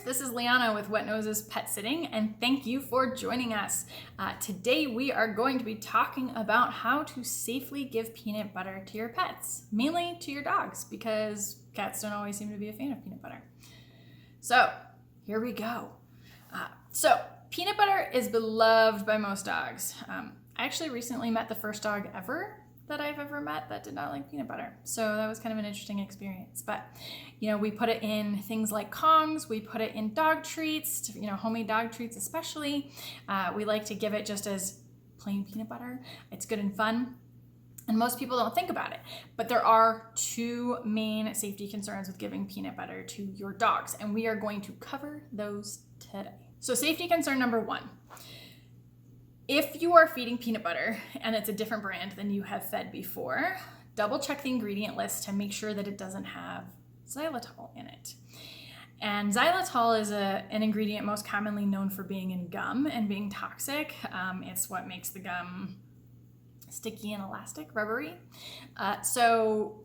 this is Liana with Wet Noses Pet Sitting, and thank you for joining us. Today we are going to be talking about how to safely give peanut butter to your pets, mainly to your dogs, because cats don't always seem to be a fan of peanut butter. So here we go. Peanut butter is beloved by most dogs. I actually recently met the first dog ever that I've ever met that did not like peanut butter. So that was kind of an interesting experience. But, we put it in things like Kongs, we put it in dog treats, homemade dog treats especially. We like to give it just as plain peanut butter. It's good and fun. And most people don't think about it. But there are two main safety concerns with giving peanut butter to your dogs. And we are going to cover those today. So safety concern number one. If you are feeding peanut butter and it's a different brand than you have fed before, double check the ingredient list to make sure that it doesn't have xylitol in it. And xylitol is an ingredient most commonly known for being in gum and being toxic. It's what makes the gum sticky and elastic, rubbery. So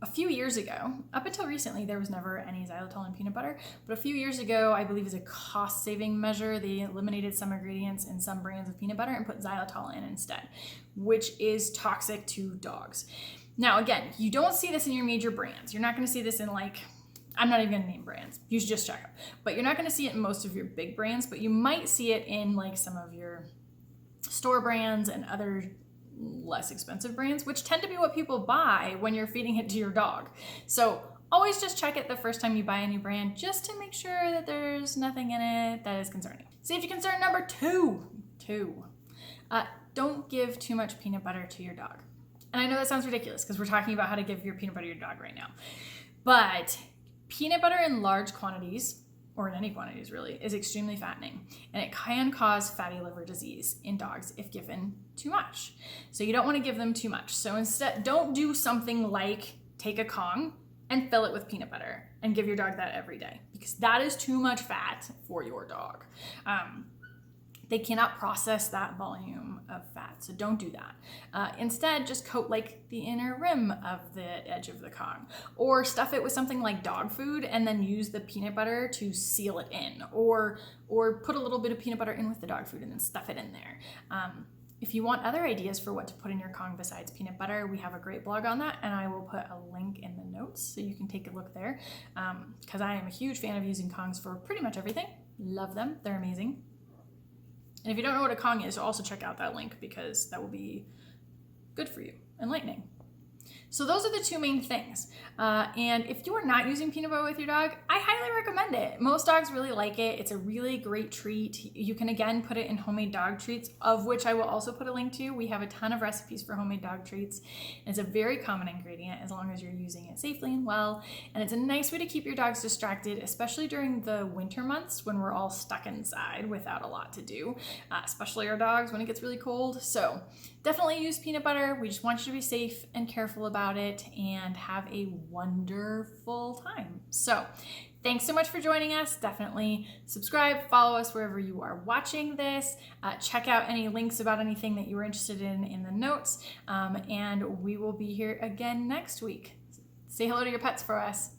a few years ago, up until recently, there was never any xylitol in peanut butter. But a few years ago, I believe as a cost-saving measure, they eliminated some ingredients in some brands of peanut butter and put xylitol in instead, which is toxic to dogs. Now, again, you don't see this in your major brands. You're not going to see this in I'm not even going to name brands. You should just check them. But you're not going to see it in most of your big brands, but you might see it in some of your store brands and other less expensive brands, which tend to be what people buy when you're feeding it to your dog. So always just check it the first time you buy a new brand, just to make sure that there's nothing in it that is concerning. Safety concern number two. Don't give too much peanut butter to your dog. And I know that sounds ridiculous because we're talking about how to give your peanut butter to your dog right now. But peanut butter in large quantities, or in any quantities really, is extremely fattening, and it can cause fatty liver disease in dogs if given too much. So you don't want to give them too much. So instead, don't do something like take a Kong and fill it with peanut butter and give your dog that every day, because that is too much fat for your dog. They cannot process that volume of fat, so don't do that. Instead, just coat the inner rim of the edge of the Kong, or stuff it with something like dog food and then use the peanut butter to seal it in, or put a little bit of peanut butter in with the dog food and then stuff it in there. If you want other ideas for what to put in your Kong besides peanut butter, we have a great blog on that, and I will put a link in the notes so you can take a look there, because I am a huge fan of using Kongs for pretty much everything. Love them. They're amazing. And if you don't know what a Kong is, also check out that link, because that will be good for you, enlightening. So those are the two main things. And if you are not using peanut butter with your dog, I highly recommend it. Most dogs really like it. It's a really great treat. You can, again, put it in homemade dog treats, of which I will also put a link to. We have a ton of recipes for homemade dog treats. And it's a very common ingredient as long as you're using it safely and well. And it's a nice way to keep your dogs distracted, especially during the winter months when we're all stuck inside without a lot to do, especially our dogs when it gets really cold. So definitely use peanut butter. We just want you to be safe and careful about it and have a wonderful time. So thanks so much for joining us. Definitely subscribe, follow us wherever you are watching this. Check out any links about anything that you were interested in the notes. And we will be here again next week. Say hello to your pets for us.